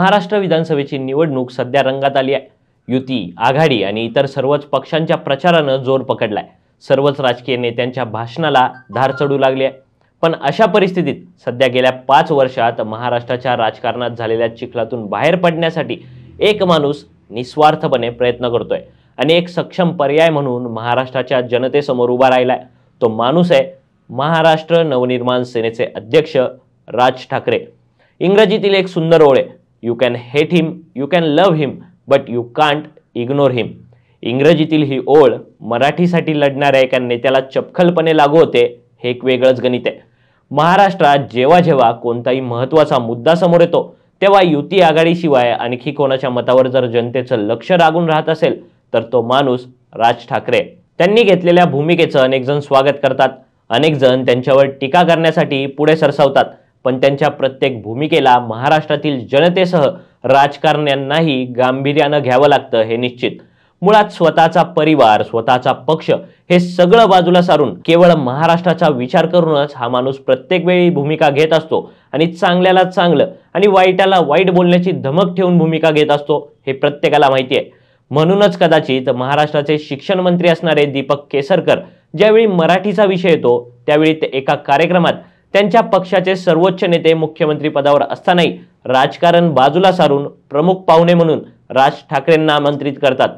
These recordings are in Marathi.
महाराष्ट्र विधानसभेची निवडणूक सध्या रंगात आली आहे। युती, आघाडी आणि इतर सर्वच पक्षांच्या प्रचारानं जोर पकडलाय। सर्वच राजकीय नेत्यांच्या भाषणाला धार चढू लागली आहे। पण अशा परिस्थितीत सध्या गेल्या 5 वर्षात महाराष्ट्राच्या राजकारणात झालेल्या चिखलातून बाहेर पडण्यासाठी एक माणूस निस्वार्थपणे प्रयत्न करतोय आणि एक सक्षम पर्याय म्हणून महाराष्ट्राच्या जनतेसमोर उभा राहिलाय। तो माणूस आहे महाराष्ट्र नवनिर्माण सेनेचे अध्यक्ष राज ठाकरे। इंग्रजीतील एक सुंदर ओळ आहे, you can hate him, you can love him, but you can't ignore him. इंग्रजीतील ही ओळ मराठीसाठी लढणाऱ्या एका नेत्याला चपखलपणे लागू होते। हे एक वेगळंच गणित आहे। महाराष्ट्रात जेव्हा जेव्हा कोणताही महत्त्वाचा मुद्दा समोर येतो तेव्हा युती आघाडीशिवाय आणखी कोणाच्या मतावर जर जनतेचं लक्ष लागून राहत असेल तर तो माणूस राज ठाकरे। त्यांनी घेतलेल्या भूमिकेचं अनेक जण स्वागत करतात, अनेक जण त्यांच्यावर टीका करण्यासाठी पुढे सरसावतात, पण त्यांच्या प्रत्येक भूमिकेला महाराष्ट्रातील जनतेसह राजकारण्यांनाही गांभीर्यानं घ्यावं लागतं हे निश्चित। मुळात स्वतःचा परिवार, स्वतःचा पक्ष हे सगळं बाजूला सारून केवळ महाराष्ट्राचा विचार करूनच हा माणूस प्रत्येक वेळी भूमिका घेत असतो आणि चांगल्याला चांगलं आणि वाईटाला वाईट बोलण्याची धमक ठेवून भूमिका घेत असतो हे प्रत्येकाला माहिती आहे। म्हणूनच कदाचित महाराष्ट्राचे शिक्षण मंत्री असणारे दीपक केसरकर ज्यावेळी मराठीचा विषय येतो त्यावेळी ते एका कार्यक्रमात त्यांच्या पक्षाचे सर्वोच्च नेते मुख्यमंत्री पदावर असतानाही राजकारण बाजूला सारून प्रमुख पाहुणे म्हणून राज ठाकरेंना आमंत्रित करतात।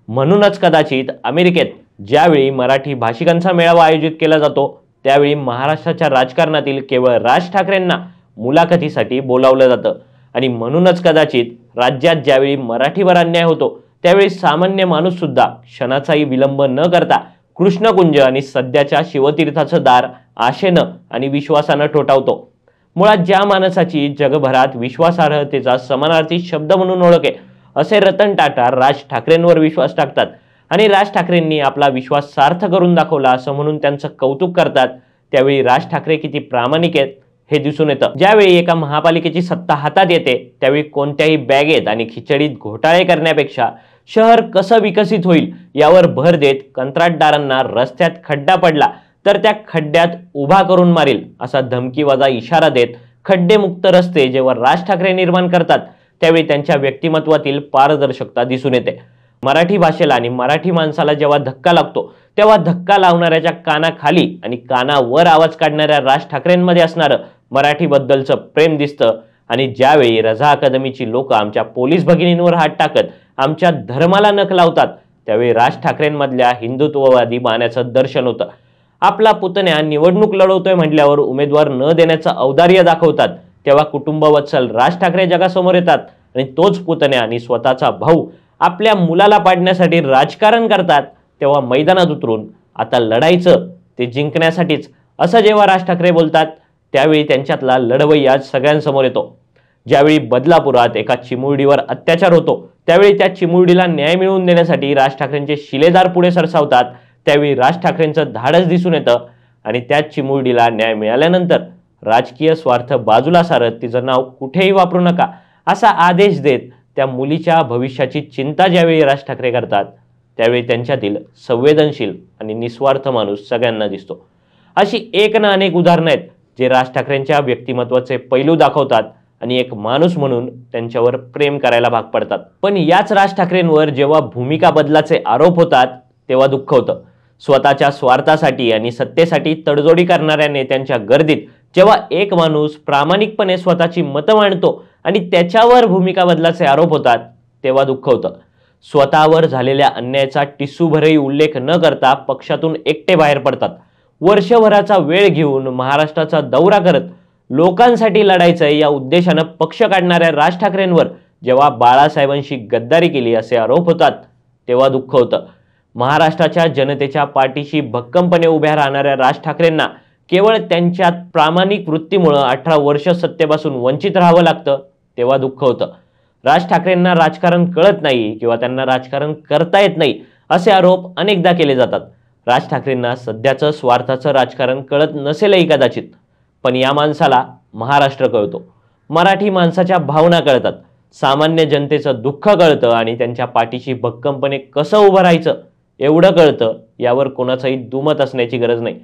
म्हणूनच कदाचित अमेरिकेत ज्यावेळी मराठी भाषिकांचा मेळावा आयोजित केला जातो त्यावेळी महाराष्ट्राच्या राजकारणातील केवळ राज ठाकरेंना मुलाखतीसाठी बोलावलं जातं। आणि म्हणूनच कदाचित राज्यात ज्यावेळी मराठीवर अन्याय होतो त्यावेळी सामान्य माणूस सुद्धा क्षणाचाही विलंब न करता कृष्णकुंज आणि सध्याच्या शिवतीर्थाचं दार आशेनं आणि विश्वासानं ठोठावतो। मुळात ज्या माणसाची जगभरात विश्वासार्हतेचा समानार्थी शब्द म्हणून ओळख आहे असे रतन टाटा राज ठाकरेंवर विश्वास टाकतात आणि राज ठाकरेंनी आपला विश्वास सार्थ करून दाखवला असं म्हणून त्यांचं कौतुक करतात। त्यावेळी राज ठाकरे किती प्रामाणिक आहेत हे दिसून येतं। ज्यावेळी एका महापालिकेची सत्ता हातात येते त्यावेळी कोणत्याही बॅगेत आणि खिचडीत घोटाळे करण्यापेक्षा शहर कसं विकसित होईल यावर भर देत कंत्राटदारांना रस्त्यात खड्डा पडला तर त्या खड्ड्यात उभा करून मारील असा धमकीवाजा इशारा देत खड्डेमुक्त रस्ते जेव्हा राज ठाकरे निर्माण करतात त्यावेळी त्यांच्या व्यक्तिमत्वातील पारदर्शकता दिसून येते। मराठी भाषेला आणि मराठी माणसाला जेव्हा धक्का लागतो तेव्हा धक्का लावणाऱ्याच्या कानाखाली आणि कानावर आवाज काढणाऱ्या राज ठाकरेंमध्ये असणारं मराठीबद्दलचं प्रेम दिसतं। आणि ज्यावेळी रझा अकादमीची लोक आमच्या पोलीस भगिनींवर हात टाकत आमच्या धर्माला नख लावतात त्यावेळी राज ठाकरेंमधल्या हिंदुत्ववादी बाण्याचं दर्शन होतं। आपला पुतण्या निवडणूक लढवतोय म्हटल्यावर उमेदवार न देण्याचं औदार्य दाखवतात तेव्हा कुटुंबवत्सल राज ठाकरे जगासमोर येतात आणि तोच पुतण्या आणि स्वतःचा भाऊ आपल्या मुलाला पाडण्यासाठी राजकारण करतात तेव्हा मैदानात उतरून आता लढायचं ते जिंकण्यासाठीच असं जेव्हा राज ठाकरे बोलतात त्यावेळी त्यांच्यातला लढवय्या सगळ्यांसमोर येतो। ज्यावेळी बदलापुरात एका चिमुरडीवर अत्याचार होतो त्यावेळी त्या चिमुरडीला न्याय मिळवून देण्यासाठी राज ठाकरेंचे शिलेदार पुढे सरसावतात त्यावेळी राज ठाकरेंचं धाडस दिसून येतं आणि त्या चिमुरडीला न्याय मिळाल्यानंतर राजकीय स्वार्थ बाजूला सारत तिचं नाव कुठेही वापरू नका असा आदेश देत त्या मुलीच्या भविष्याची चिंता ज्यावेळी राज ठाकरे करतात त्यावेळी त्यांच्यातील संवेदनशील आणि निस्वार्थ माणूस सगळ्यांना दिसतो। अशी एक ना अनेक उदाहरणं आहेत जे राज ठाकरेंच्या व्यक्तिमत्वाचे पैलू दाखवतात आणि एक माणूस म्हणून त्यांच्यावर प्रेम करायला भाग पडतात। पण याच राज ठाकरेंवर जेव्हा भूमिका बदलाचे आरोप होतात तेव्हा दुःख होतं। स्वतःच्या स्वार्थासाठी आणि सत्तेसाठी तडजोडी करणाऱ्या नेत्यांच्या गर्दीत जेव्हा एक माणूस प्रामाणिकपणे स्वतःची मतं मांडतो आणि त्याच्यावर भूमिका बदलाचे आरोप होतात तेव्हा दुःख होतं। स्वतःवर झालेल्या अन्यायाचा टिसूभरही उल्लेख न करता पक्षातून एकटे बाहेर पडतात। वर्षभराचा वेळ घेऊन महाराष्ट्राचा दौरा करत लोकांसाठी लढायचं या उद्देशानं पक्ष काढणाऱ्या राज ठाकरेंवर जेव्हा बाळासाहेबांशी गद्दारी केली असे आरोप होतात तेव्हा दुःख होतं। महाराष्ट्राच्या जनतेच्या पाठीशी भक्कमपणे उभ्या राहणाऱ्या राज ठाकरेंना केवळ त्यांच्या प्रामाणिक वृत्तीमुळे 18 वर्ष सत्तेपासून वंचित राहावं लागतं तेव्हा दुःख होतं। राज ठाकरेंना राजकारण कळत नाही किंवा त्यांना राजकारण करता येत नाही असे आरोप अनेकदा केले जातात। राज ठाकरेंना सध्याचं स्वार्थाचं राजकारण कळत नसेलही कदाचित, पण या माणसाला महाराष्ट्र कळतो, मराठी माणसाच्या भावना कळतात, सामान्य जनतेचं दुःख कळतं आणि त्यांच्या पाठीशी भक्कमपणे कसं उभं राहायचं एवढं कळतं। यावर कोणाचंही दुमत असण्याची गरज नाही।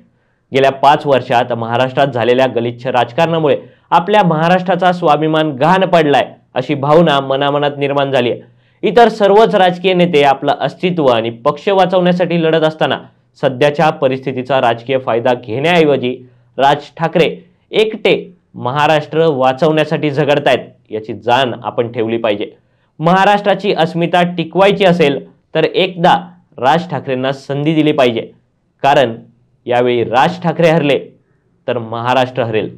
गेल्या 5 वर्षात महाराष्ट्रात झालेल्या गलिच्छ राजकारणामुळे आपल्या महाराष्ट्राचा स्वाभिमान गहाण पडलाय अशी भावना मनामनात निर्माण झाली आहे. इतर सर्वच राजकीय नेते आपलं अस्तित्व आणि पक्ष वाचवण्यासाठी लढत असताना सध्याच्या परिस्थितीचा राजकीय फायदा घेण्याऐवजी राज ठाकरे एकटे महाराष्ट्र वाचवण्यासाठी झगडतायत याची जाण आपण ठेवली पाहिजे. महाराष्ट्राची अस्मिता टिकवायची असेल तर एकदा राज ठाकरेंना संधी दिली पाहिजे, कारण यावेळी राज ठाकरे हरले तर महाराष्ट्र हरेल.